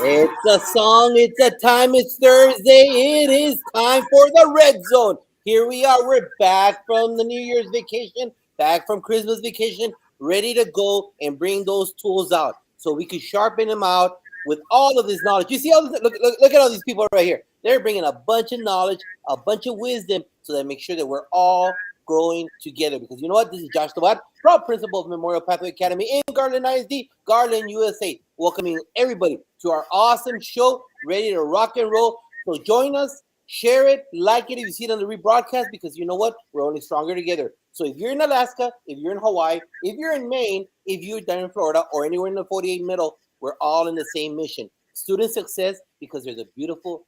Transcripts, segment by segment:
It's a song, it's a time, it's Thursday. It is time for the Red Zone. Here we are. We're back from the New Year's vacation, back from Christmas vacation, ready to go and bring those tools out so we can sharpen them out with all of this knowledge. You see all this? Look at all these people right here. They're bringing a bunch of knowledge, a bunch of wisdom, so that make sure that we're all growing together. Because you know what? This is Josh the proud principal of Memorial Pathway Academy in Garland ISD, Garland, USA, welcoming everybody to our awesome show, ready to rock and roll. So join us, share it, like it if you see it on the rebroadcast, because you know what? We're only stronger together. So if you're in Alaska, if you're in Hawaii, if you're in Maine, if you're down in Florida, or anywhere in the 48 middle, we're all in the same mission. Student success, because there's a beautiful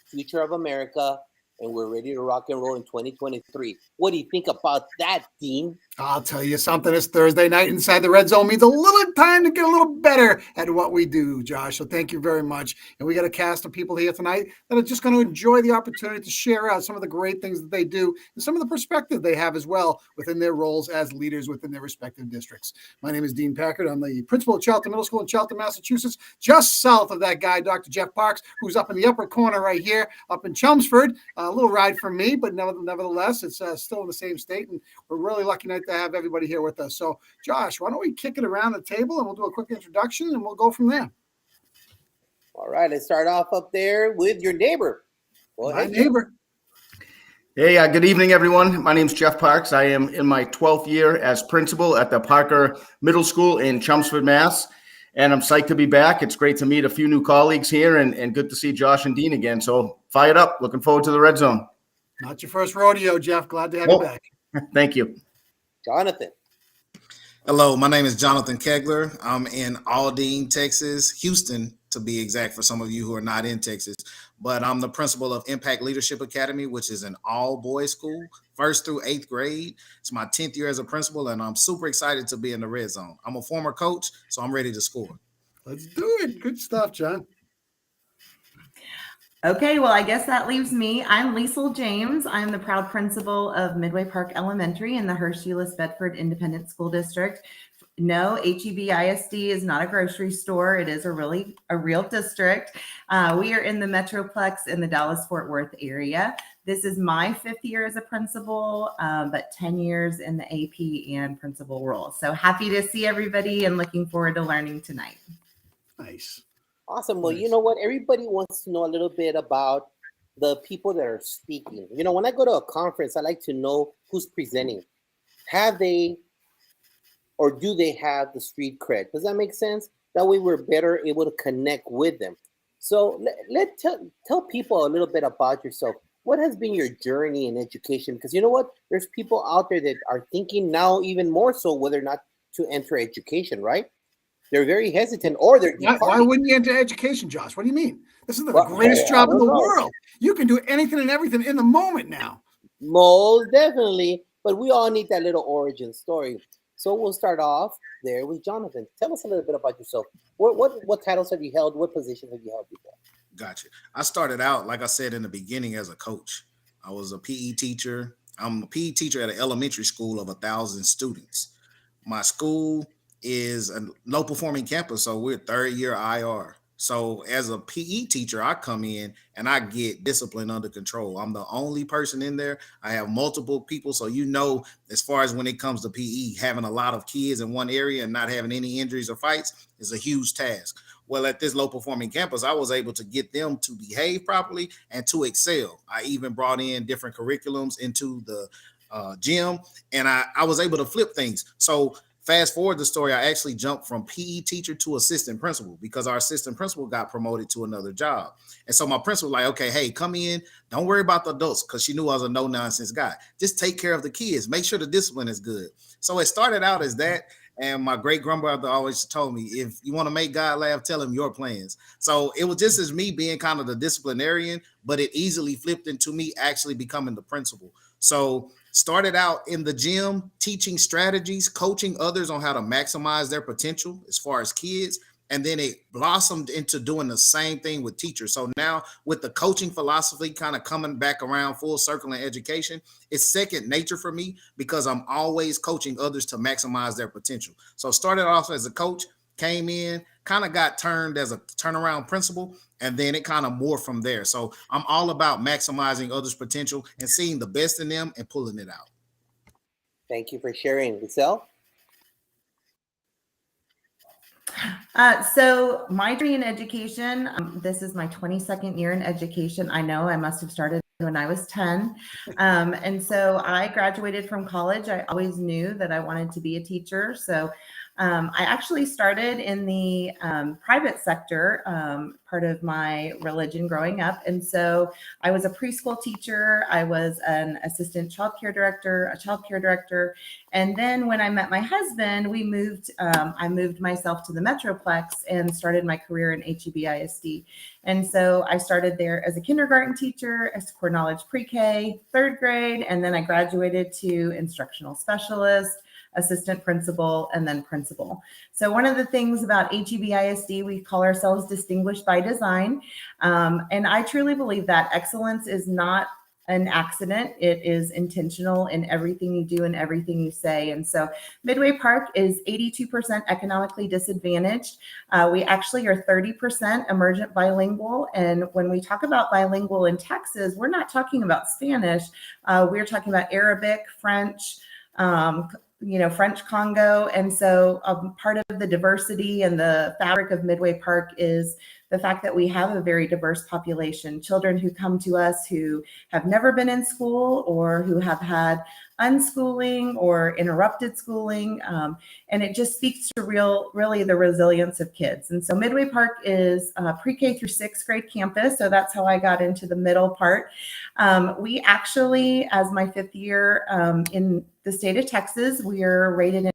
future of America, and we're ready to rock and roll in 2023. What do you think about that, Dean? I'll tell you something. It's Thursday night inside the Red Zone means a little time to get a little better at what we do, Josh. So thank you very much. And we got a cast of people here tonight that are just going to enjoy the opportunity to share out some of the great things that they do and some of the perspective they have as well within their roles as leaders within their respective districts. My name is Dean Packard. I'm the principal of Charlton Middle School in Charlton, Massachusetts, just south of that guy, Dr. Jeff Parks, who's up in the upper corner right here, up in Chelmsford. A little ride from me, but nevertheless, it's still in the same state, and we're really lucky to have everybody here with us. So, Josh, why don't we kick it around the table and we'll do a quick introduction and we'll go from there. All right, let's start off up there with your neighbor. My neighbor. Hey, good evening, everyone. My name is Jeff Parks. I am in my 12th year as principal at the Parker Middle School in Chelmsford, Mass. And I'm psyched to be back. It's great to meet a few new colleagues here and good to see Josh and Dean again. So fired up. Looking forward to the Red Zone. Not your first rodeo, Jeff. Glad to have you back. Thank you. Jonathan. Hello, my name is Jonathan Kegler. I'm in Aldine, Texas, Houston, to be exact, for some of you who are not in Texas. But I'm the principal of Impact Leadership Academy, which is an all-boys school, 1st through 8th grade. It's my 10th year as a principal, and I'm super excited to be in the Red Zone. I'm a former coach, so I'm ready to score. Let's do it. Good stuff, John. Okay, well, I guess that leaves me. I'm Liesl James. I'm the proud principal of Midway Park Elementary in the Hershey-Bedford Independent School District. No, HEB-ISD is not a grocery store. It is a real district. We are in the Metroplex in the Dallas-Fort Worth area. This is my 5th year as a principal, but 10 years in the AP and principal role. So happy to see everybody and looking forward to learning tonight. Nice. Awesome. Well, you know what? Everybody wants to know a little bit about the people that are speaking. You know, when I go to a conference, I like to know who's presenting. Have they or do they have the street cred? Does that make sense? That way we're better able to connect with them. So tell people a little bit about yourself. What has been your journey in education? Because you know what? There's people out there that are thinking now even more so whether or not to enter education, right? They're very hesitant, or they're why wouldn't you enter education, Josh? What do you mean? This is the greatest job in the world. You can do anything and everything in the moment now. Most definitely, but we all need that little origin story. So we'll start off there with Jonathan. Tell us a little bit about yourself. What titles have you held? What positions have you held before? Gotcha. I started out, like I said in the beginning, as a coach. I was a PE teacher. I'm a PE teacher at an elementary school of 1,000 students. My school is a low performing campus, so we're 3rd year IR. So as a PE teacher, I come in and I get discipline under control. I'm the only person in there. I have multiple people. So, as far as when it comes to PE, having a lot of kids in one area and not having any injuries or fights is a huge task. Well, at this low performing campus, I was able to get them to behave properly and to excel. I even brought in different curriculums into the gym, and I was able to flip things. So fast forward the story, I actually jumped from PE teacher to assistant principal because our assistant principal got promoted to another job. And so my principal was like, okay, hey, come in. Don't worry about the adults, because she knew I was a no-nonsense guy. Just take care of the kids. Make sure the discipline is good. So it started out as that. And my great-grandmother always told me, if you want to make God laugh, tell him your plans. So it was just as me being kind of the disciplinarian, but it easily flipped into me actually becoming the principal. So started out in the gym, teaching strategies, coaching others on how to maximize their potential as far as kids. And then it blossomed into doing the same thing with teachers. So now with the coaching philosophy kind of coming back around full circle in education, it's second nature for me because I'm always coaching others to maximize their potential. So started off as a coach, came in, kind of got turned as a turnaround principal, and then it kind of morphed from there. So I'm all about maximizing others' potential and seeing the best in them and pulling it out. Thank you for sharing. Liesl? So my degree in education, this is my 22nd year in education. I know I must have started when I was 10. And so I graduated from college. I always knew that I wanted to be a teacher. So I actually started in the private sector, part of my religion growing up. And so I was a preschool teacher. I was an assistant child care director, a child care director. And then when I met my husband, we moved, I moved myself to the Metroplex and started my career in HEB ISD. And so I started there as a kindergarten teacher, as core knowledge pre-K, 3rd grade, and then I graduated to instructional specialist, assistant principal, and then principal. So one of the things about HEB ISD, we call ourselves distinguished by design. And I truly believe that excellence is not an accident. It is intentional in everything you do and everything you say. And so Midway Park is 82% economically disadvantaged. We actually are 30% emergent bilingual. And when we talk about bilingual in Texas, we're not talking about Spanish. We're talking about Arabic, French, French Congo. And so part of the diversity and the fabric of Midway Park is the fact that we have a very diverse population, children who come to us who have never been in school or who have had unschooling or interrupted schooling. And it just speaks to really the resilience of kids. And so Midway Park is pre-K through 6th grade campus. So that's how I got into the middle part. We actually, as my 5th year in the state of Texas, we are rated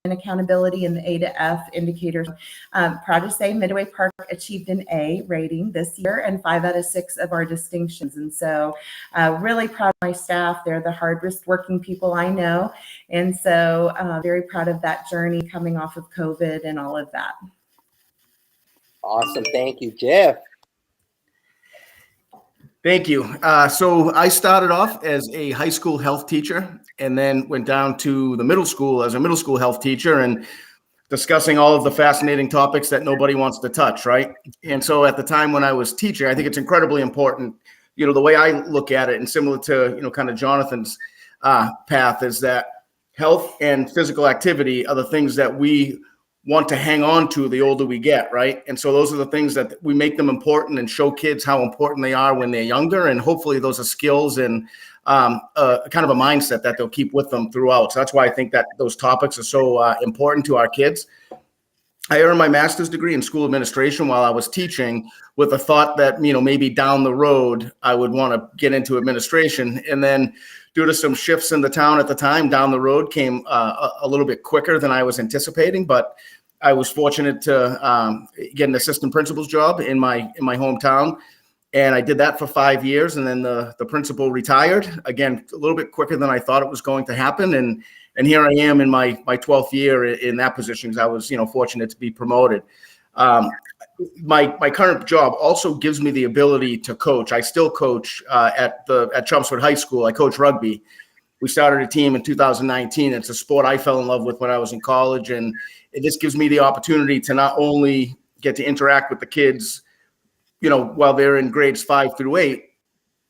in accountability in the A to F indicators. Proud to say Midway Park achieved an A rating this year and 5 out of 6 of our distinctions. And so really proud of my staff. They're the hardest working people I know. And so very proud of that journey coming off of COVID and all of that. Awesome. Thank you, Jeff. Thank you. So I started off as a high school health teacher and then went down to the middle school as a middle school health teacher and discussing all of the fascinating topics that nobody wants to touch, right? And so at the time when I was teaching, I think it's incredibly important, the way I look at it and similar to, kind of Jonathan's path is that health and physical activity are the things that we want to hang on to the older we get, right? And so those are the things that we make them important and show kids how important they are when they're younger. And hopefully those are skills and kind of a mindset that they'll keep with them throughout. So that's why I think that those topics are so important to our kids. I earned my master's degree in school administration while I was teaching with a thought that, maybe down the road, I would want to get into administration. And then due to some shifts in the town at the time, down the road came a little bit quicker than I was anticipating. But I was fortunate to get an assistant principal's job in my hometown. And I did that for 5 years. And then the principal retired, again, a little bit quicker than I thought it was going to happen. And here I am in my 12th year in that position because I was, fortunate to be promoted. My current job also gives me the ability to coach. I still coach at Chelmsford High School. I coach rugby. We started a team in 2019. It's a sport I fell in love with when I was in college. And it just gives me the opportunity to not only get to interact with the kids, while they're in grades 5 through 8,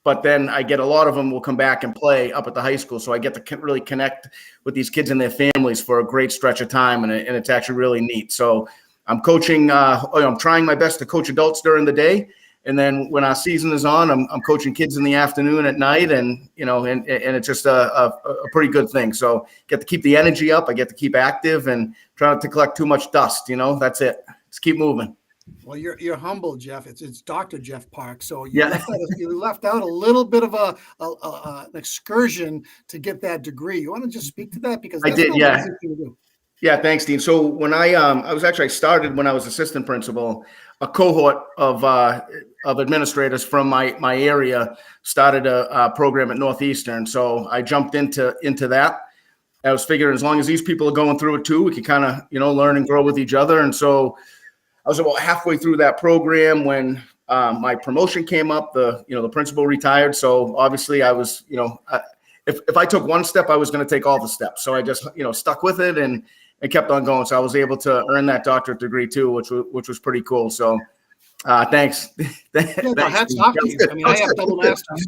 but then I get a lot of them will come back and play up at the high school. So I get to really connect with these kids and their families for a great stretch of time. And it's actually really neat. So I'm coaching, I'm trying my best to coach adults during the day. And then when our season is on, I'm coaching kids in the afternoon at night. And, and it's just a pretty good thing. So get to keep the energy up. I get to keep active and try not to collect too much dust. That's it. Let's keep moving. Well, you're humble, Jeff. It's Dr. Jeff Park. So Yeah. you left out a little bit of an excursion to get that degree. You want to just speak to that because that's I did, yeah. easy to do. Yeah, thanks, Dean. So when I started when I was assistant principal, a cohort of administrators from my area started a program at Northeastern. So I jumped into that. I was figuring as long as these people are going through it too, we can kind of learn and grow with each other. And so I was about halfway through that program when my promotion came up. The principal retired, so obviously I was if I took one step, I was going to take all the steps. So I just stuck with it and and kept on going. So I was able to earn that doctorate degree too, which was pretty cool. So thanks. Yeah, hats off to you. I mean, I have double masters.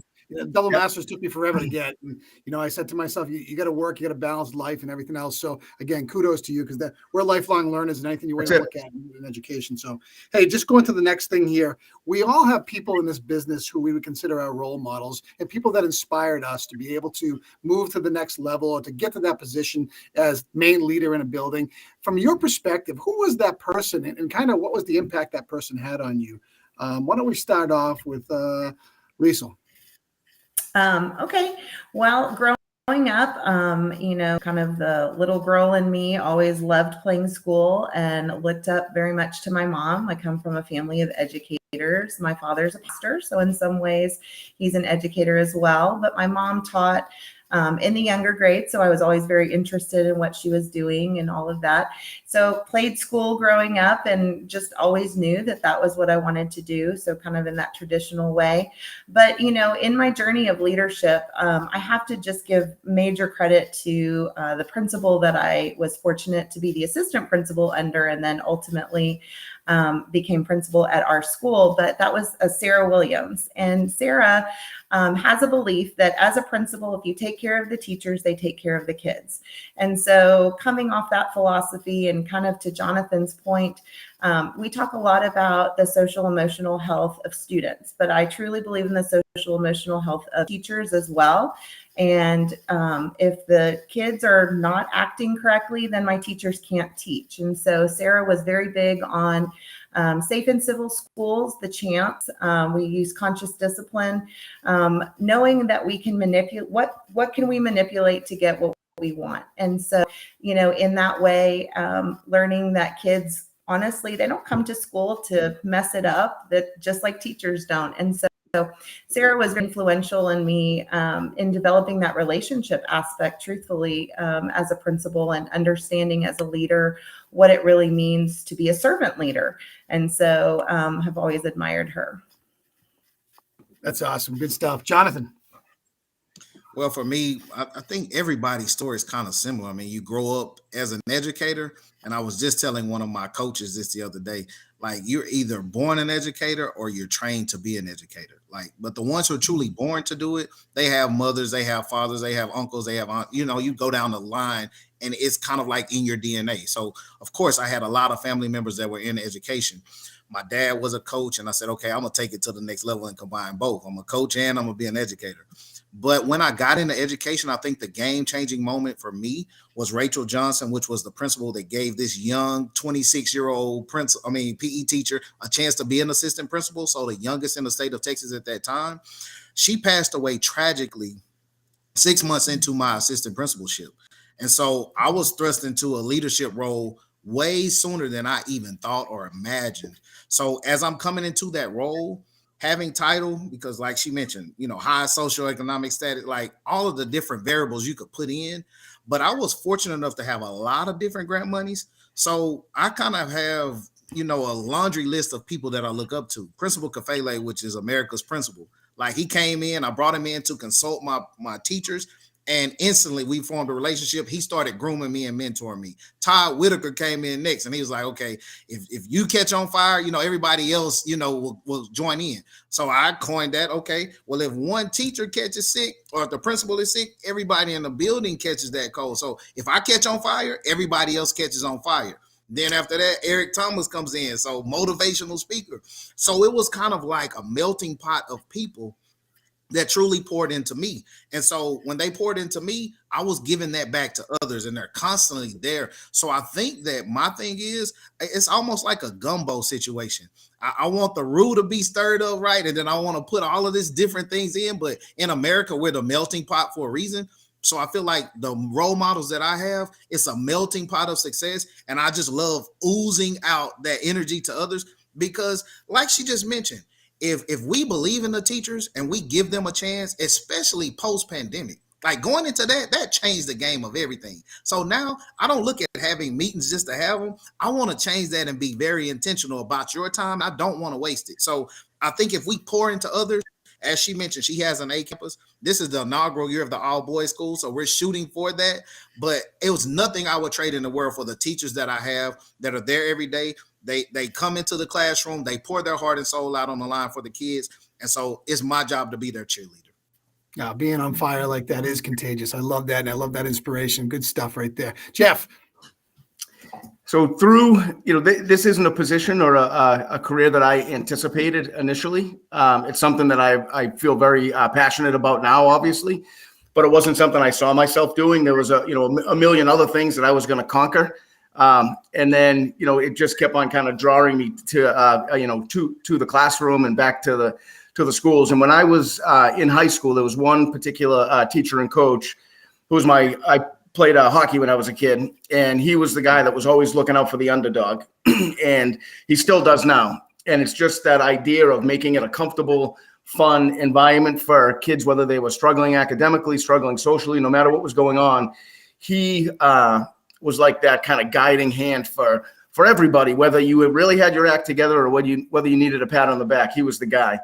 Double masters took me forever to get. And, I said to myself, you got to work, you got to balance life and everything else. So again, kudos to you, because we're lifelong learners, and anything you want to look at in education. So, hey, just going to the next thing here. We all have people in this business who we would consider our role models, and people that inspired us to be able to move to the next level or to get to that position as main leader in a building. From your perspective, who was that person, and kind of what was the impact that person had on you? Why don't we start off with Liesl? Okay. Well, growing up, kind of the little girl in me always loved playing school and looked up very much to my mom. I come from a family of educators. My father's a pastor, so in some ways he's an educator as well. But my mom taught in the younger grades, so I was always very interested in what she was doing and all of that. So played school growing up and just always knew that was what I wanted to do. So kind of in that traditional way. But, in my journey of leadership, I have to just give major credit to the principal that I was fortunate to be the assistant principal under, and then ultimately became principal at our school. But that was Sarah Williams. And Sarah has a belief that as a principal, if you take care of the teachers, they take care of the kids. And so coming off that philosophy, and kind of to Jonathan's point, we talk a lot about the social emotional health of students, but I truly believe in the social emotional health of teachers as well. And if the kids are not acting correctly, then my teachers can't teach. And so Sarah was very big on safe and civil schools, the chants. We use conscious discipline, knowing that we can manipulate. What can we manipulate to get what we want? And so, in that way, learning that kids, honestly, they don't come to school to mess it up, that just like teachers don't. And so Sarah was influential in me in developing that relationship aspect, truthfully, as a principal, and understanding as a leader what it really means to be a servant leader. And so have always admired her. That's awesome. Good stuff. Jonathan. Well, for me, I think everybody's story is kind of similar. I mean, you grow up as an educator, and I was just telling one of my coaches this the other day, like, you're either born an educator or you're trained to be an educator. Like, but the ones who are truly born to do it, they have mothers, they have fathers, they have uncles, they have aunts, you go down the line, and it's kind of like in your DNA. So, of course, I had a lot of family members that were in education. My dad was a coach, and I said, okay, I'm going to take it to the next level and combine both. I'm a coach and I'm going to be an educator. But when I got into education, I think the game-changing moment for me was Rachel Johnson, which was the principal that gave this young 26-year-old PE teacher a chance to be an assistant principal. So the youngest in the state of Texas at that time. She passed away tragically 6 months into my assistant principalship. And so I was thrust into a leadership role way sooner than I even thought or imagined. So as I'm coming into that role, having title, because like she mentioned, high socioeconomic status, like all of the different variables you could put in. But I was fortunate enough to have a lot of different grant monies. So I kind of have, a laundry list of people that I look up to. Principal Kafele, which is America's principal. Like, he came in, I brought him in to consult my teachers. And instantly we formed a relationship. He started grooming me and mentoring me. Todd Whitaker came in next, and he was like, okay, if you catch on fire, everybody else, will join in. So I coined that. Okay, well, if one teacher catches sick, or if the principal is sick, everybody in the building catches that cold. So if I catch on fire, everybody else catches on fire. Then after that, Eric Thomas comes in. So motivational speaker. So it was kind of like a melting pot of people that truly poured into me. And so when they poured into me, I was giving that back to others, and they're constantly there. So I think that my thing is, it's almost like a gumbo situation. I want the roux to be stirred up right, and then I want to put all of these different things in. But in America, we're the melting pot for a reason. So I feel like the role models that I have, it's a melting pot of success. And I just love oozing out that energy to others, because like she just mentioned, if we believe in the teachers and we give them a chance, especially post-pandemic, like going into that changed the game of everything. So now I don't look at having meetings just to have them. I want to change that and be very intentional about your time. I don't want to waste it. So I think if we pour into others as she mentioned, she has an A campus. This is the inaugural year of the all boys school, so we're shooting for that. But it was nothing I would trade in the world for the teachers that I have that are there every day. They come into the classroom, they pour their heart and soul out on the line for the kids, and so it's my job to be their cheerleader. Now, being on fire like that is contagious. I love that, and I love that inspiration. Good stuff right there, Jeff. So through, this isn't a position or a career that I anticipated initially. It's something that I feel very passionate about now, obviously, but it wasn't something I saw myself doing. There was a million other things that I was going to conquer. And then, it just kept on kind of drawing me to the classroom and back to the schools. And when I was in high school, there was one particular teacher and coach who was I played hockey when I was a kid, and he was the guy that was always looking out for the underdog, and he still does now. And it's just that idea of making it a comfortable, fun environment for kids, whether they were struggling academically, struggling socially, no matter what was going on. He was like that kind of guiding hand for everybody, whether you really had your act together or whether you needed a pat on the back. He was the guy.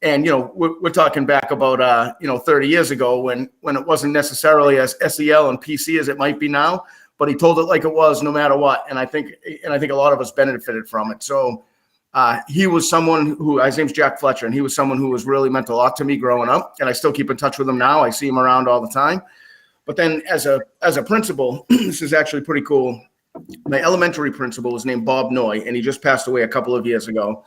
And, we're talking back about, 30 years ago when it wasn't necessarily as SEL and PC as it might be now, but he told it like it was no matter what. And I think a lot of us benefited from it. So he was someone his name's Jack Fletcher, and he was someone who was really meant a lot to me growing up. And I still keep in touch with him now. I see him around all the time. But then as a principal, this is actually pretty cool. My elementary principal was named Bob Noy, and he just passed away a couple of years ago.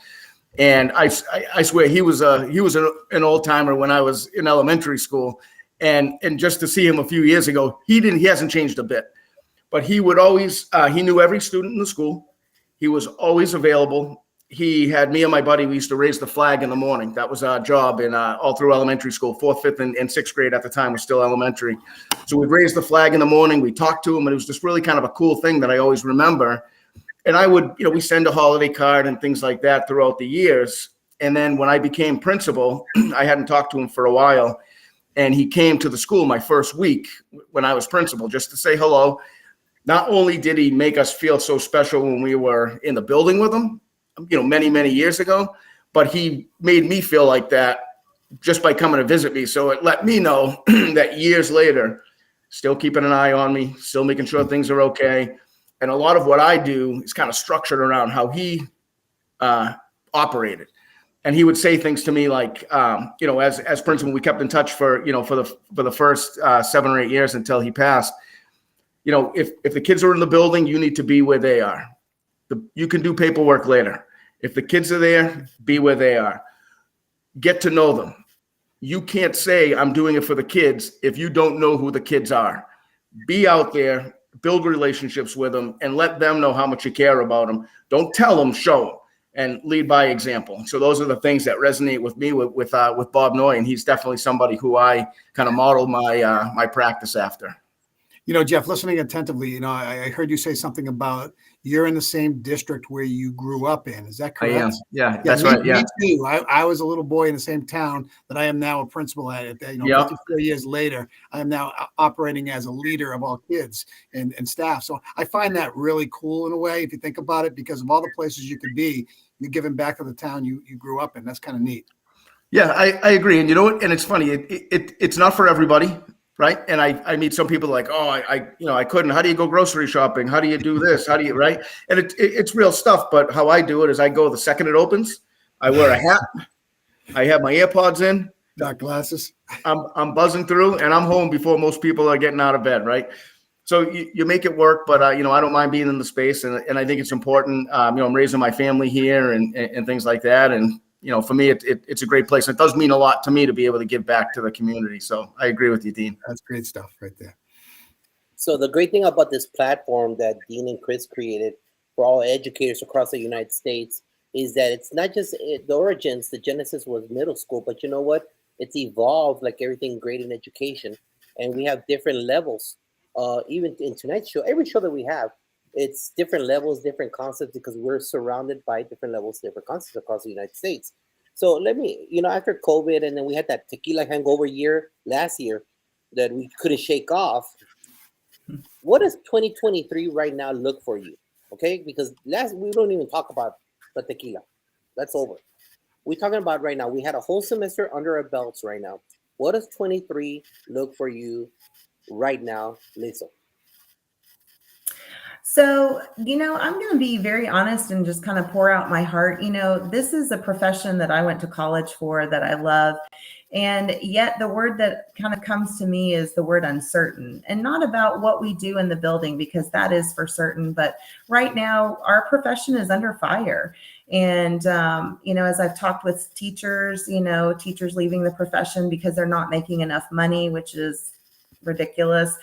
And I swear he was an old timer when I was in elementary school, and just to see him a few years ago, he hasn't changed a bit, but he would always he knew every student in the school. He was always available. He had me and my buddy. We used to raise the flag in the morning. That was our job in all through elementary school. 4th, 5th, and 6th grade at the time was still elementary. So we'd raise the flag in the morning. We talked to him, and it was just really kind of a cool thing that I always remember. And I would, we send a holiday card and things like that throughout the years. And then when I became principal, I hadn't talked to him for a while. And he came to the school my first week when I was principal just to say hello. Not only did he make us feel so special when we were in the building with him, many, many years ago, but he made me feel like that just by coming to visit me. So it let me know that years later, still keeping an eye on me, still making sure things are okay. And a lot of what I do is kind of structured around how he operated. And he would say things to me like, as principal, we kept in touch for the first 7 or 8 years until he passed. If the kids are in the building, you need to be where they are. You can do paperwork later. If the kids are there, be where they are. Get to know them. You can't say I'm doing it for the kids if you don't know who the kids are. Be out there. Build relationships with them and let them know how much you care about them. Don't tell them, show them, and lead by example. So those are the things that resonate with me with Bob Noy, and he's definitely somebody who I kind of modeled my practice after. Jeff, listening attentively, I heard you say something about you're in the same district where you grew up in. Is that correct? I am. Yeah, that's right. Yeah. Me too. I was a little boy in the same town that I am now a principal at. 54 years later, I am now operating as a leader of all kids and staff. So I find that really cool in a way, if you think about it, because of all the places you could be, you're giving back to the town you grew up in. That's kind of neat. Yeah, I agree. And you know what? And it's funny. It's not for everybody. Right. And I meet some people like, oh, I couldn't. How do you go grocery shopping? How do you do this? How do you, right? And it's real stuff. But how I do it is I go the second it opens. I wear a hat. I have my AirPods in. Dark glasses. I'm buzzing through, and I'm home before most people are getting out of bed. Right. So you make it work. But, I don't mind being in the space. And I think it's important. I'm raising my family here and things like that. And, for me, it's a great place. It does mean a lot to me to be able to give back to the community. So I agree with you, Dean. That's great stuff right there. So the great thing about this platform that Dean and Chris created for all educators across the United States is that it's not just the origins, the genesis was middle school, but you know what? It's evolved like everything great in education. And we have different levels. Even in tonight's show, every show that we have, it's different levels, different concepts, because we're surrounded by different levels, different concepts across the United States. So let me, after COVID, and then we had that tequila hangover year last year that we couldn't shake off. What does 2023 right now look for you? Okay, because we don't even talk about the tequila. That's over. we're talking about right now. We had a whole semester under our belts right now. What does 23 look for you right now, Liesl? So, I'm going to be very honest and just kind of pour out my heart. This is a profession that I went to college for, that I love. And yet the word that kind of comes to me is the word uncertain, and not about what we do in the building, because that is for certain. But right now, our profession is under fire. And, as I've talked with teachers, teachers leaving the profession because they're not making enough money, which is ridiculous.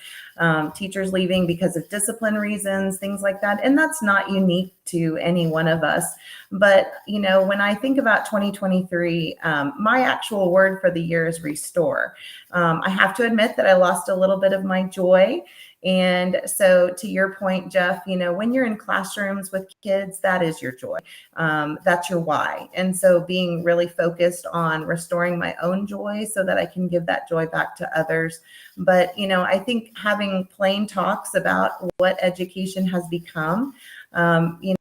Teachers leaving because of discipline reasons, things like that. And that's not unique to any one of us. But, when I think about 2023, my actual word for the year is restore. I have to admit that I lost a little bit of my joy. And so to your point, Jeff, when you're in classrooms with kids, that is your joy. That's your why. And so being really focused on restoring my own joy so that I can give that joy back to others. But, I think having plain talks about what education has become,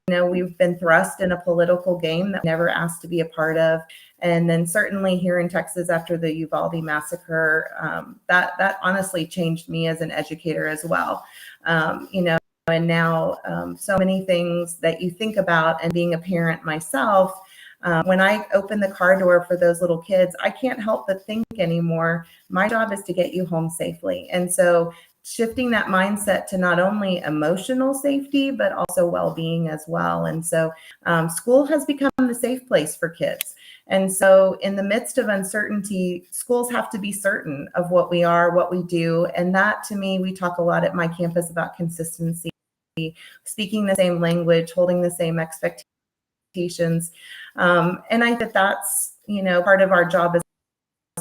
we've been thrust in a political game that we never asked to be a part of. And then certainly here in Texas after the Uvalde massacre, that honestly changed me as an educator as well. And now so many things that you think about, and being a parent myself, when I open the car door for those little kids, I can't help but think anymore, my job is to get you home safely. And so shifting that mindset to not only emotional safety, but also well-being as well. And so school has become the safe place for kids. And so in the midst of uncertainty, schools have to be certain of what we are, what we do. And that, to me, we talk a lot at my campus about consistency, speaking the same language, holding the same expectations. And I think that's, part of our job as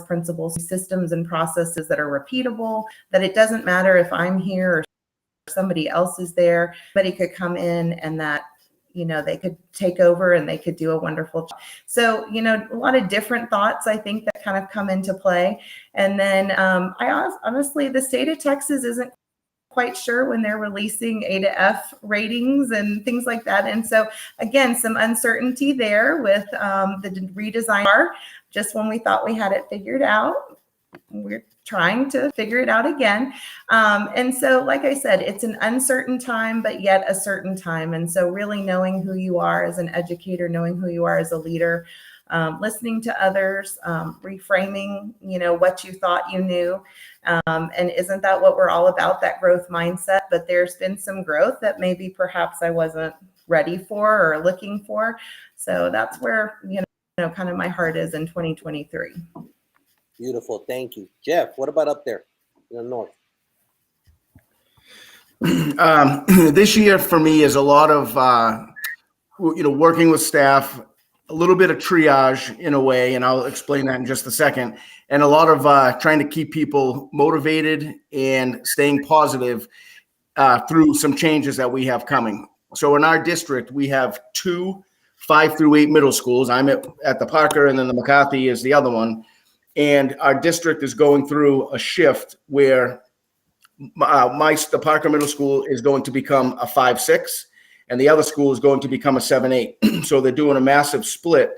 principals, systems and processes that are repeatable, that it doesn't matter if I'm here or somebody else is there, but it could come in and that, they could take over and they could do a wonderful job. So, a lot of different thoughts, I think, that kind of come into play. And then honestly, the state of Texas isn't quite sure when they're releasing A to F ratings and things like that. And so, again, some uncertainty there with the redesign. Just when we thought we had it figured out, we're trying to figure it out again. And so, like I said, it's an uncertain time, but yet a certain time. And so really knowing who you are as an educator, knowing who you are as a leader, listening to others, reframing, what you thought you knew. And isn't that what we're all about, that growth mindset? But there's been some growth that maybe perhaps I wasn't ready for or looking for. So that's where, kind of my heart is in 2023. Beautiful. Thank you. Jeff, what about up there in the north? This year for me is a lot of, working with staff, a little bit of triage in a way, and I'll explain that in just a second, and a lot of trying to keep people motivated and staying positive through some changes that we have coming. So in our district, we have 2 5 through 8 middle schools. I'm at the Parker, and then the McCarthy is the other one. And our district is going through a shift where the Parker Middle School is going to become a 5-6, and the other school is going to become a 7-8. So they're doing a massive split.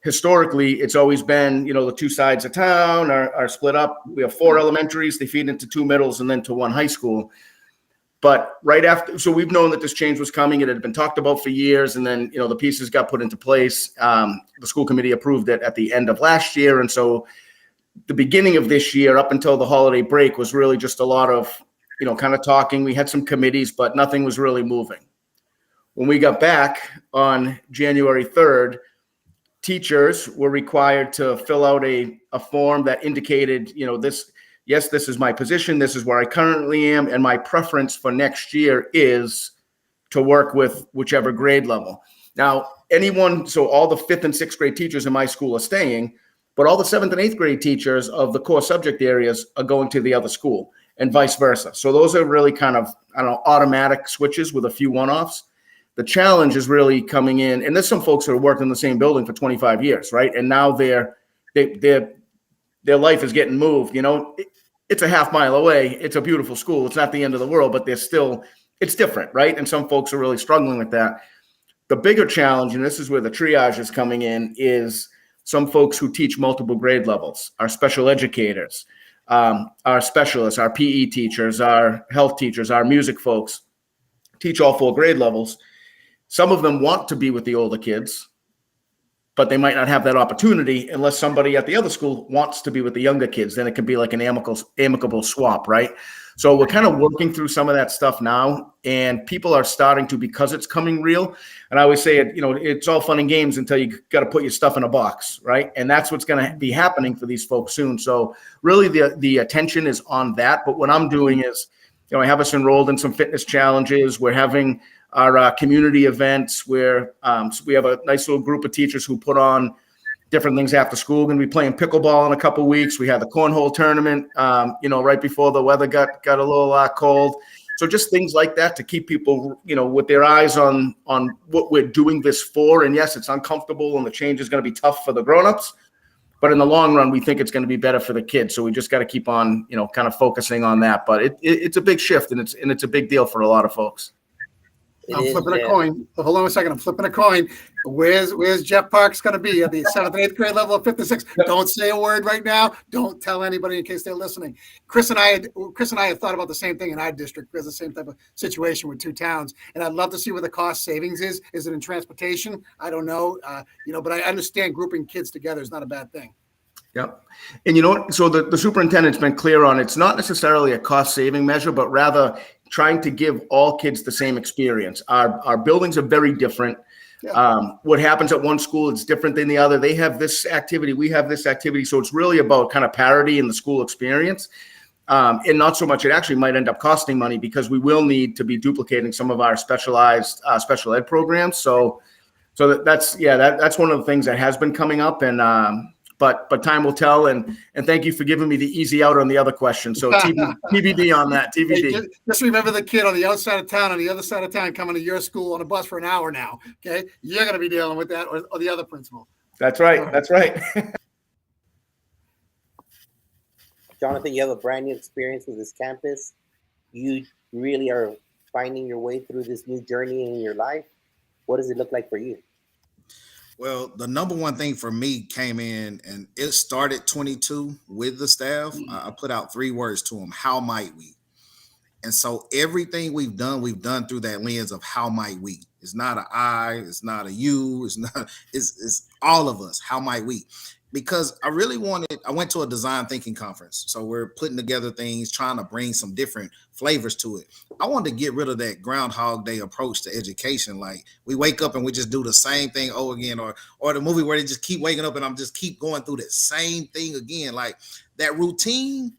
Historically, it's always been, the 2 sides of town are split up. We have 4 elementaries, they feed into 2 middles and then to 1 high school. But right after, so we've known that this change was coming. It had been talked about for years, and then, the pieces got put into place. The school committee approved it at the end of last year. And so the beginning of this year, up until the holiday break, was really just a lot of, kind of talking. We had some committees, but nothing was really moving. When we got back on January 3rd, teachers were required to fill out a form that indicated, yes, this is my position, this is where I currently am, and my preference for next year is to work with whichever grade level. Now, so all the 5th and 6th grade teachers in my school are staying, but all the 7th and 8th grade teachers of the core subject areas are going to the other school, and vice versa. So those are really kind of, automatic switches with a few one-offs. The challenge is really coming in, and there's some folks that have worked in the same building for 25 years, right? And now their life is getting moved. It's a half mile away. It's a beautiful school. It's not the end of the world, but it's different, right? And some folks are really struggling with that. The bigger challenge, and this is where the triage is coming in, is some folks who teach multiple grade levels, our special educators, our specialists, our PE teachers, our health teachers, our music folks teach all 4 grade levels. Some of them want to be with the older kids, but they might not have that opportunity unless somebody at the other school wants to be with the younger kids. Then it could be like an amicable swap, right? So we're kind of working through some of that stuff now, and people are starting to, because it's coming real. And I always say, it's all fun and games until you got to put your stuff in a box, right? And that's what's going to be happening for these folks soon. So really the attention is on that. But what I'm doing is, I have us enrolled in some fitness challenges. We're having our community events where we have a nice little group of teachers who put on different things after school. We're going to be playing pickleball in a couple of weeks. We had the cornhole tournament, right before the weather got a little cold. So just things like that to keep people, with their eyes on what we're doing this for. And yes, it's uncomfortable and the change is going to be tough for the grownups, but in the long run, we think it's going to be better for the kids. So we just got to keep on, kind of focusing on that. But it's a big shift, and it's a big deal for a lot of folks. I'm flipping a coin. Hold on a second. I'm flipping a coin. Where's Jeff Parks going to be at the 7th and 8th grade level of 5th and 6th? Don't say a word right now. Don't tell anybody in case they're listening. Chris and I had thought about the same thing in our district. There's the same type of situation with 2 towns, and I'd love to see where the cost savings is. Is it in transportation? I don't know. But I understand grouping kids together is not a bad thing. Yep. And so the superintendent's been clear on it's not necessarily a cost saving measure, but rather trying to give all kids the same experience. Our buildings are very different. Yeah. What happens at one school, it's different than the other. They have this activity, we have this activity. So it's really about kind of parity in the school experience. And not so much, it actually might end up costing money because we will need to be duplicating some of our specialized special ed programs. So that's one of the things that has been coming up. And but time will tell. And thank you for giving me the easy out on the other question. So TBD on that. TBD. Hey, just remember the kid on the outside of town, on the other side of town, coming to your school on a bus for an hour now. Okay, you're going to be dealing with that, or the other principal. That's right. That's right. Jonathan, you have a brand new experience with this campus. You really are finding your way through this new journey in your life. What does it look like for you? Well, the number one thing for me came in, and it started 22 with the staff. I put out 3 words to them: how might we? And so everything we've done through that lens of how might we. It's not an I, it's not a you, it's all of us. How might we? Because I went to a design thinking conference. So we're putting together things, trying to bring some different flavors to it. I wanted to get rid of that Groundhog Day approach to education. Like we wake up and we just do the same thing over again, or the movie where they just keep waking up and I'm just keep going through the same thing again. Like that routine,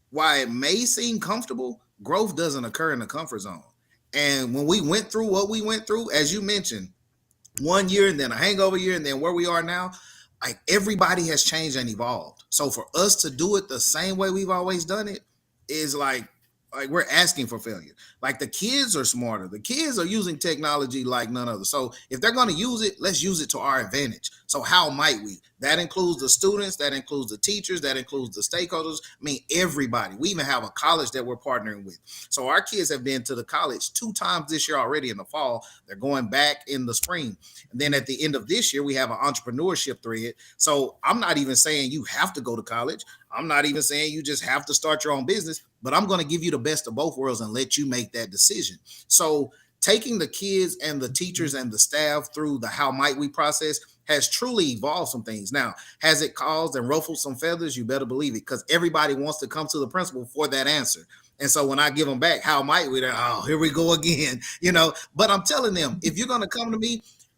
while it may seem comfortable, growth doesn't occur in the comfort zone. And when we went through what we went through, as you mentioned, 1 year and then a hangover year and then where we are now, like everybody has changed and evolved. So for us to do it the same way we've always done it is like we're asking for failure. Like the kids are smarter. The kids are using technology like none other. So if they're going to use it, let's use it to our advantage. So how might we? That includes the students, that includes the teachers, that includes the stakeholders. I mean, everybody. We even have a college that we're partnering with. So our kids have been to the college 2 times this year already in the fall. They're going back in the spring. And then at the end of this year, we have an entrepreneurship thread. So I'm not even saying you have to go to college. I'm not even saying you just have to start your own business, but I'm going to give you the best of both worlds and let you make that decision. So taking the kids and the teachers and the staff through the how might we process has truly evolved some things. Now, has it caused and ruffled some feathers? You better believe it, because everybody wants to come to the principal for that answer. And so when I give them back, how might we? Oh, here we go again, But I'm telling them, if you're going to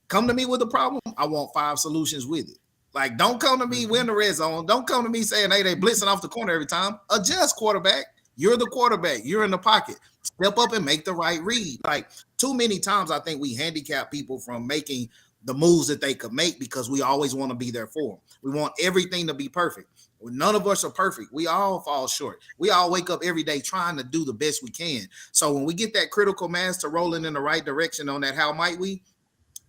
come to me with a problem, I want 5 solutions with it. Like, don't come to me, we're in the red zone. Don't come to me saying, hey, they blitzing off the corner every time. Adjust, quarterback. You're the quarterback. You're in the pocket. Step up and make the right read. Like, too many times I think we handicap people from making the moves that they could make because we always want to be there for them. We want everything to be perfect. None of us are perfect. We all fall short. We all wake up every day trying to do the best we can. So when we get that critical mass to rolling in the right direction on that how might we,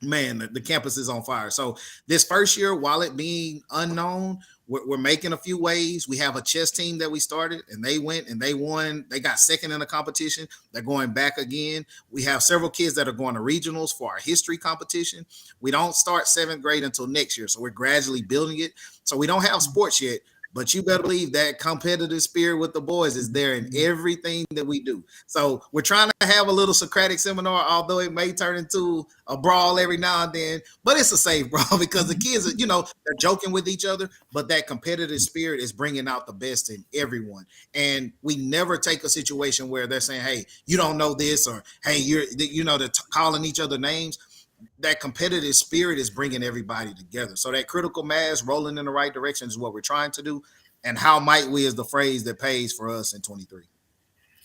man, the campus is on fire. So this first year, while it being unknown, we're making a few waves. We have a chess team that we started, and they went and they won. They got second in the competition. They're going back again. We have several kids that are going to regionals for our history competition. We don't start seventh grade until next year, so we're gradually building it. So we don't have sports yet, but you better believe that competitive spirit with the boys is there in everything that we do. So we're trying to have a little Socratic seminar, although it may turn into a brawl every now and then, but it's a safe brawl because the kids, they're joking with each other, but that competitive spirit is bringing out the best in everyone. And we never take a situation where they're saying, hey, you don't know this, or hey, they're calling each other names. That competitive spirit is bringing everybody together. So that critical mass rolling in the right direction is what we're trying to do. And how might we is the phrase that pays for us in 23.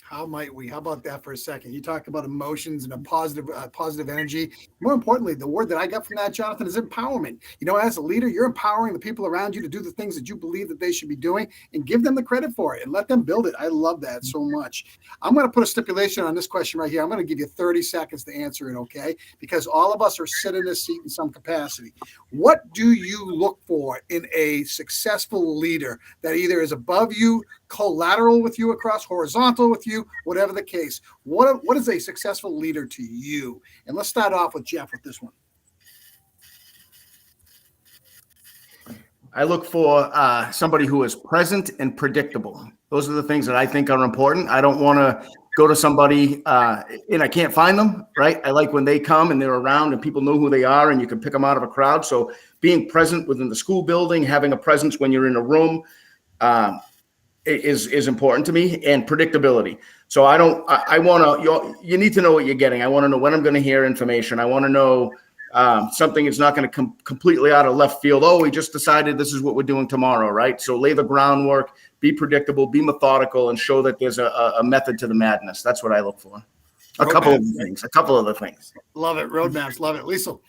How might we? How about that for a second? You talk about emotions and a positive energy. More importantly, the word that I got from that, Jonathan, is empowerment. As a leader, you're empowering the people around you to do the things that you believe that they should be doing, and give them the credit for it and let them build it. I love that so much. I'm going to put a stipulation on this question right here. I'm going to give you 30 seconds to answer it, okay? Because all of us are sitting in this seat in some capacity. What do you look for in a successful leader that either is above you, collateral with you, across, horizontal with you, whatever the case? What is a successful leader to you? And let's start off with Jeff with this one. I look for somebody who is present and predictable. Those are the things that I think are important. I don't want to go to somebody and I can't find them, right? I like when they come and they're around and people know who they are and you can pick them out of a crowd. So being present within the school building, having a presence when you're in a room, is important to me, and predictability. So I want to, you need to know what you're getting. I want to know when I'm going to hear information. I want to know something is not going to come completely out of left field. Oh, we just decided this is what we're doing tomorrow, right? So lay the groundwork, be predictable, be methodical, and show that there's a method to the madness. That's what I look for. A couple of the things. Love it. Roadmaps. Love it. Liesl.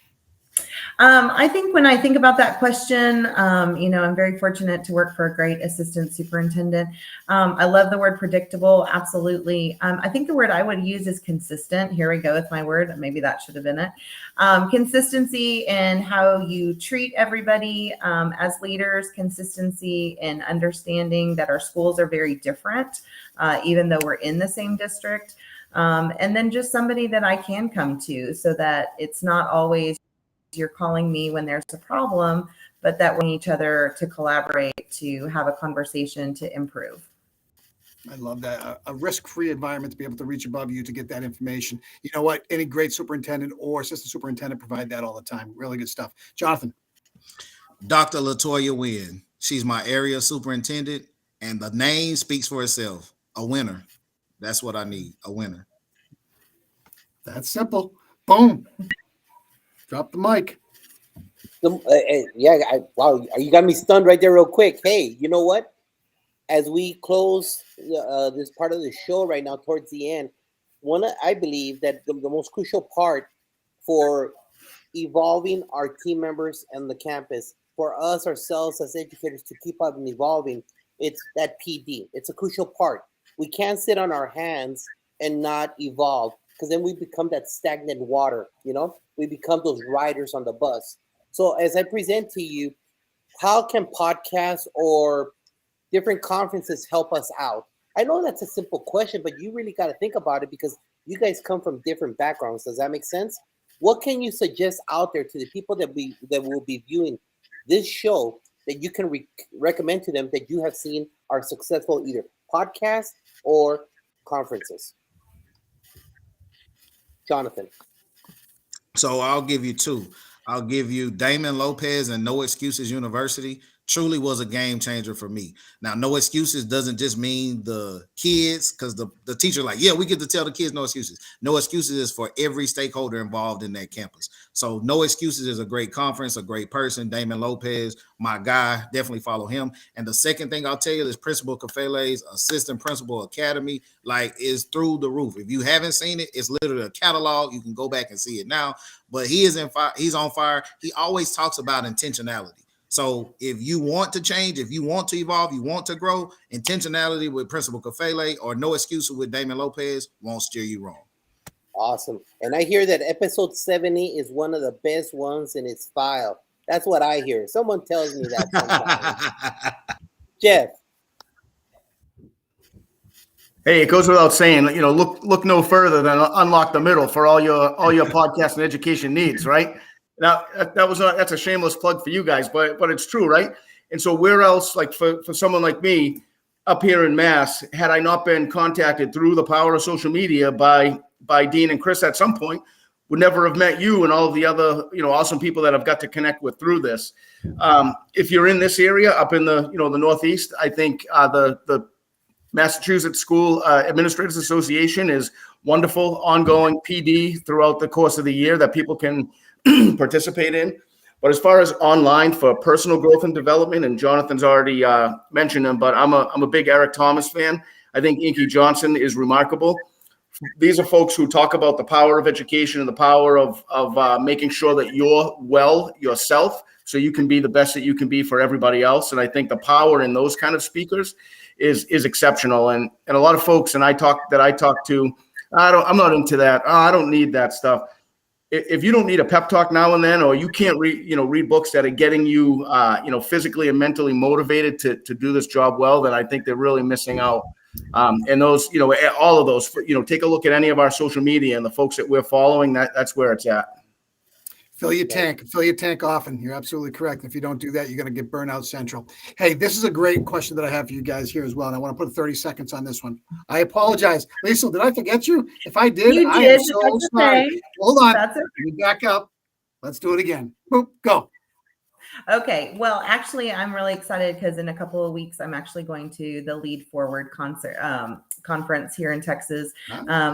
I think when I think about that question, I'm very fortunate to work for a great assistant superintendent. I love the word predictable. Absolutely. I think the word I would use is consistent. Here we go with my word. Maybe that should have been it. Consistency in how you treat everybody as leaders, consistency in understanding that our schools are very different, even though we're in the same district. And then just somebody that I can come to so that it's not always you're calling me when there's a problem, but that we're each other to collaborate, to have a conversation, to improve. I love that. A risk-free environment to be able to reach above you to get that information. You know what? Any great superintendent or assistant superintendent provide that all the time. Really good stuff. Jonathan. Dr. LaToya Wynn. She's my area superintendent, and the name speaks for itself. A winner. That's what I need. A winner. That's simple. Boom. Drop the mic. Wow, you got me stunned right there real quick. Hey, you know what? As we close this part of the show right now towards the end, I believe that the most crucial part for evolving our team members and the campus, for us ourselves as educators to keep up and evolving, it's that PD. It's a crucial part. We can't sit on our hands and not evolve, because then we become that stagnant water, we become those riders on the bus. So as I present to you, how can podcasts or different conferences help us out? I know that's a simple question, but you really got to think about it because you guys come from different backgrounds. Does that make sense? What can you suggest out there to the people that will be viewing this show that you can recommend to them that you have seen are successful, either podcasts or conferences? Jonathan. So I'll give you two. I'll give you Damon Lopez and No Excuses University. Truly was a game changer for me. Now, no excuses doesn't just mean the kids, because the teacher we get to tell the kids no excuses. No excuses is for every stakeholder involved in that campus. So no excuses is a great conference, a great person. Damon Lopez, my guy, definitely follow him. And the second thing I'll tell you is Principal Kafele's Assistant Principal Academy, is through the roof. If you haven't seen it, it's literally a catalog. You can go back and see it now. But he's on fire. He always talks about intentionality. So if you want to change, if you want to evolve, you want to grow, intentionality with Principal Kafele or No Excuses with Damon Lopez won't steer you wrong. Awesome. And I hear that episode 70 is one of the best ones in its file. That's what I hear. Someone tells me that sometimes. Jeff. Hey, it goes without saying, look no further than Unlock the Middle for all your podcast and education needs, right? Now that's a shameless plug for you guys, but it's true, right? And so where else, like for someone like me up here in Mass, had I not been contacted through the power of social media by Dean and Chris at some point, would never have met you and all of the other awesome people that I've got to connect with through this. If you're in this area up in the the Northeast, I think the Massachusetts School Administrators Association is wonderful, ongoing PD throughout the course of the year that people can participate in. But as far as online for personal growth and development, and Jonathan's already mentioned him, but I'm a big Eric Thomas fan. I think Inky Johnson is remarkable. These are folks who talk about the power of education and the power of making sure that you're well yourself so you can be the best that you can be for everybody else. And I think the power in those kind of speakers is exceptional. And a lot of folks I talk to, I'm not into that. I don't need that stuff. If you don't need a pep talk now and then, or you can't read books that are getting you, physically and mentally motivated to do this job well, then I think they're really missing out. And those, all of those, take a look at any of our social media and the folks that we're following, that's where it's at. Fill your tank often. You're absolutely correct. If you don't do that, you're going to get burnout central. Hey, this is a great question that I have for you guys here as well. And I want to put 30 seconds on this one. I apologize. Liesl, did I forget you? If I did, You I did. am so That's sorry. okay. Hold on. That's okay. Let me back up. Let's do it again. Boop, go. Okay. Well, actually, I'm really excited because in a couple of weeks, I'm actually going to the Lead Forward conference here in Texas.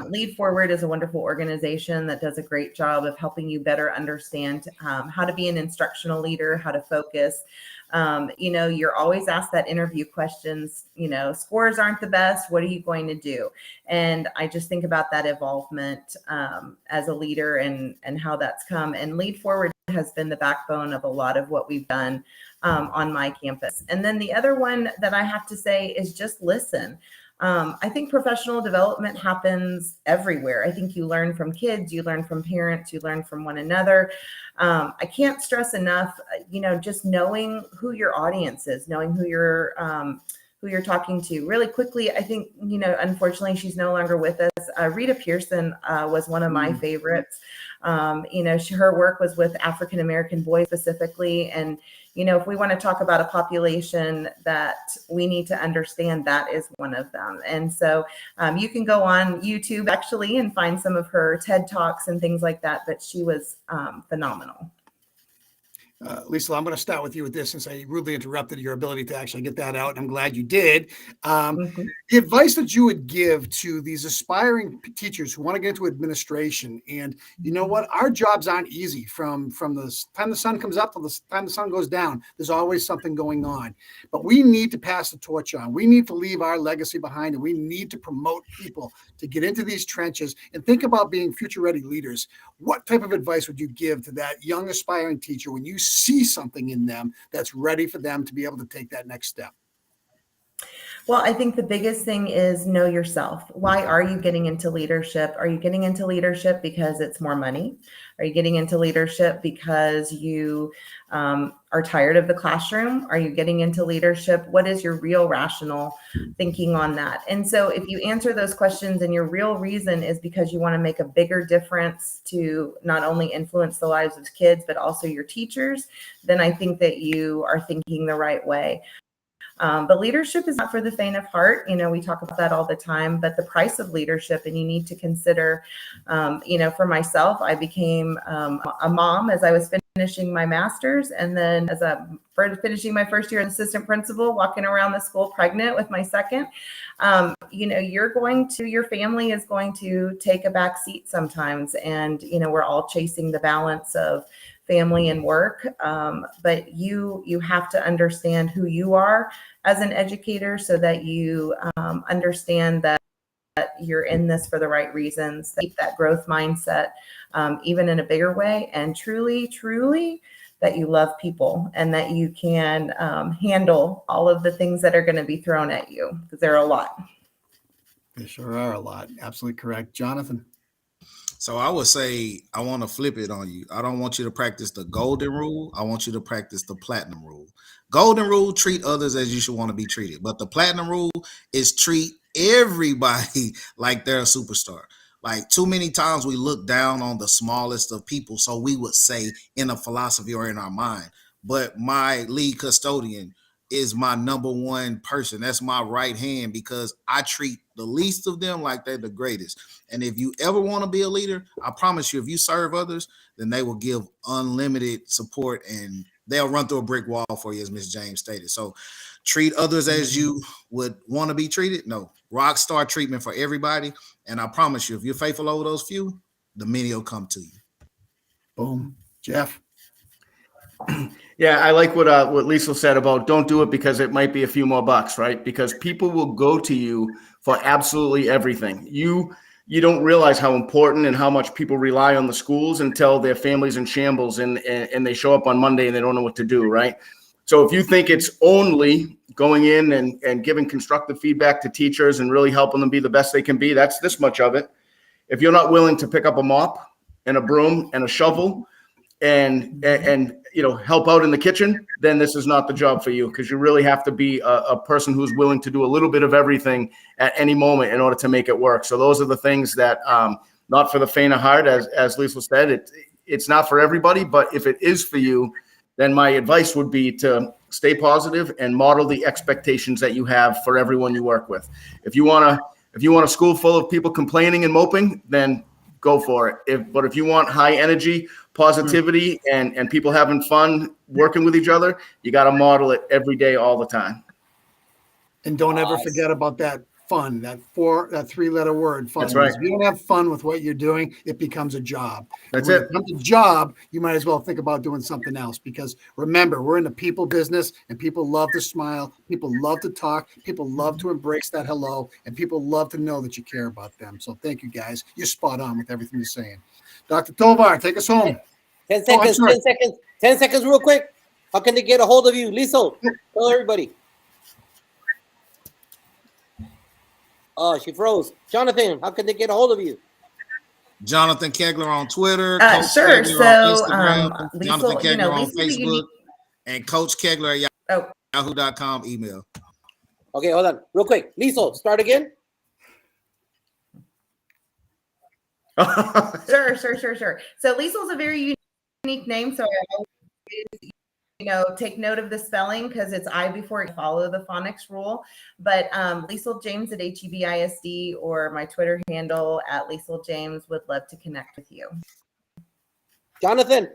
Lead Forward is a wonderful organization that does a great job of helping you better understand how to be an instructional leader, how to focus. You're always asked that interview questions, scores aren't the best. What are you going to do? And I just think about that involvement as a leader and how that's come. And Lead Forward has been the backbone of a lot of what we've done on my campus. And then the other one that I have to say is just listen. I think professional development happens everywhere. I think you learn from kids, you learn from parents, you learn from one another. I can't stress enough, just knowing who your audience is, knowing who you're talking to. Really quickly, I think, unfortunately, she's no longer with us. Rita Pearson was one of my favorites. Her work was with African-American boys specifically. And, if we want to talk about a population that we need to understand, that is one of them. And so you can go on YouTube actually and find some of her TED Talks and things like that, but she was phenomenal. Liesl, I'm going to start with you with this since I rudely interrupted your ability to actually get that out. And I'm glad you did. The advice that you would give to these aspiring teachers who want to get into administration, and you know what, our jobs aren't easy from the time the sun comes up to the time the sun goes down. There's always something going on, but we need to pass the torch on. We need to leave our legacy behind, and we need to promote people to get into these trenches and think about being future ready leaders. What type of advice would you give to that young aspiring teacher when you see something in them that's ready for them to be able to take that next step? Well, I think the biggest thing is know yourself. Why are you getting into leadership? Are you getting into leadership because it's more money? Are you getting into leadership because you are tired of the classroom? Are you getting into leadership? What is your real rational thinking on that? And so if you answer those questions and your real reason is because you want to make a bigger difference to not only influence the lives of kids, but also your teachers, then I think that you are thinking the right way. But leadership is not for the faint of heart. We talk about that all the time, but the price of leadership, and you need to consider, for myself, I became a mom as I was finishing my master's. And then finishing my first year as assistant principal, walking around the school pregnant with my second, your family is going to take a back seat sometimes. And, we're all chasing the balance of family and work. But you have to understand who you are as an educator so that you understand that you're in this for the right reasons. Keep that growth mindset, even in a bigger way, and truly that you love people and that you can handle all of the things that are going to be thrown at you, because there are a lot. There sure are a lot. Absolutely correct. Jonathan? So I would say I want to flip it on you. I don't want you to practice the golden rule. I want you to practice the platinum rule. Golden rule, treat others as you should want to be treated. But the platinum rule is treat everybody like they're a superstar. Like too many times we look down on the smallest of people. So we would say in a philosophy or in our mind. But my lead custodian is my number one person. That's my right hand because I treat the least of them like they're the greatest. And if you ever want to be a leader, I promise you, if you serve others, then they will give unlimited support and they'll run through a brick wall for you, as Ms. James stated. So treat others as you would want to be treated. No, rock star treatment for everybody. And I promise you, if you're faithful over those few, the many will come to you. Boom. Jeff. Yeah, I like what Liesl said about don't do it because it might be a few more bucks, right? Because people will go to you for absolutely everything. You don't realize how important and how much people rely on the schools until their family's in shambles and they show up on Monday and they don't know what to do, right? So if you think it's only going in and giving constructive feedback to teachers and really helping them be the best they can be, that's this much of it. If you're not willing to pick up a mop and a broom and a shovel and help out in the kitchen, then this is not the job for you, because you really have to be a person who's willing to do a little bit of everything at any moment in order to make it work. So those are the things that not for the faint of heart, as Liesl said, it's not for everybody, but if it is for you, then my advice would be to stay positive and model the expectations that you have for everyone you work with. If you want a school full of people complaining and moping, then go for it. But if you want high energy, positivity, and people having fun working with each other, you got to model it every day, all the time. And don't ever forget about that fun, that 3-letter word, fun. That's right. If you don't have fun with what you're doing, it becomes a job. That's when it. It comes to job, you might as well think about doing something else, because remember, we're in the people business and people love to smile. People love to talk. People love to embrace that hello, and people love to know that you care about them. So thank you, guys. You're spot on with everything you're saying. Dr. Tovar, take us home. 10 seconds, 10 seconds, 10 seconds real quick. How can they get a hold of you? Liesl, tell everybody. Oh, she froze. Jonathan, how can they get a hold of you? Jonathan Kegler on Twitter. Sure. Kegler so, on Instagram, Jonathan Liesl, Kegler on Liesl, Facebook, and Coach Kegler at yahoo.com email. Okay, hold on. Real quick. Liesl, start again. Sure. So Liesl's a very unique name. So I always, take note of the spelling because it's I before you follow the phonics rule. But Liesl James at HEB ISD or my Twitter handle at Liesl James would love to connect with you. Jonathan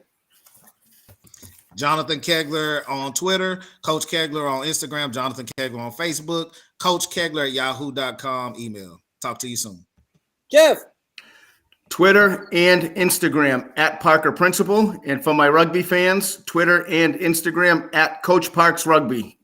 Kegler on Twitter, Coach Kegler on Instagram, Jonathan Kegler on Facebook, Coach Kegler at yahoo.com email. Talk to you soon. Jeff. Twitter and Instagram at Parker Principal. And for my rugby fans, Twitter and Instagram at Coach Parks Rugby.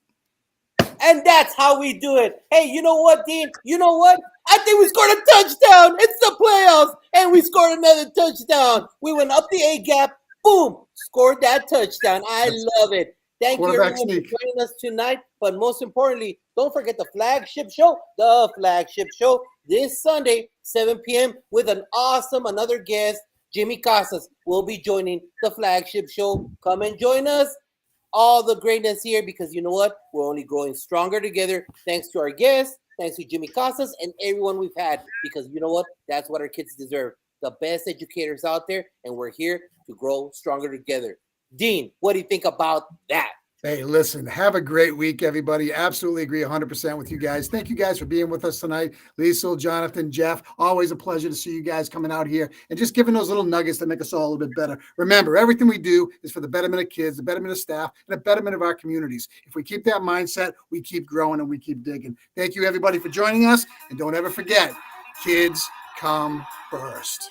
And that's how we do it. Hey, you know what, Dean? You know what? I think we scored a touchdown. It's the playoffs. And we scored another touchdown. We went up the A gap. Boom. Scored that touchdown. I love it. Thank you, everyone, for joining us tonight. But most importantly, don't forget the flagship show this Sunday, 7 p.m. with another guest, Jimmy Casas, will be joining the flagship show. Come and join us. All the greatness here, because you know what? We're only growing stronger together. Thanks to our guests, thanks to Jimmy Casas and everyone we've had, because you know what? That's what our kids deserve. The best educators out there, and we're here to grow stronger together. Dean, what do you think about that? Hey, listen, have a great week, everybody. Absolutely agree 100% with you guys. Thank you guys for being with us tonight. Liesl, Jonathan, Jeff, always a pleasure to see you guys coming out here and just giving those little nuggets that make us all a little bit better. Remember, everything we do is for the betterment of kids, the betterment of staff, and the betterment of our communities. If we keep that mindset, we keep growing and we keep digging. Thank you, everybody, for joining us. And don't ever forget, kids come first.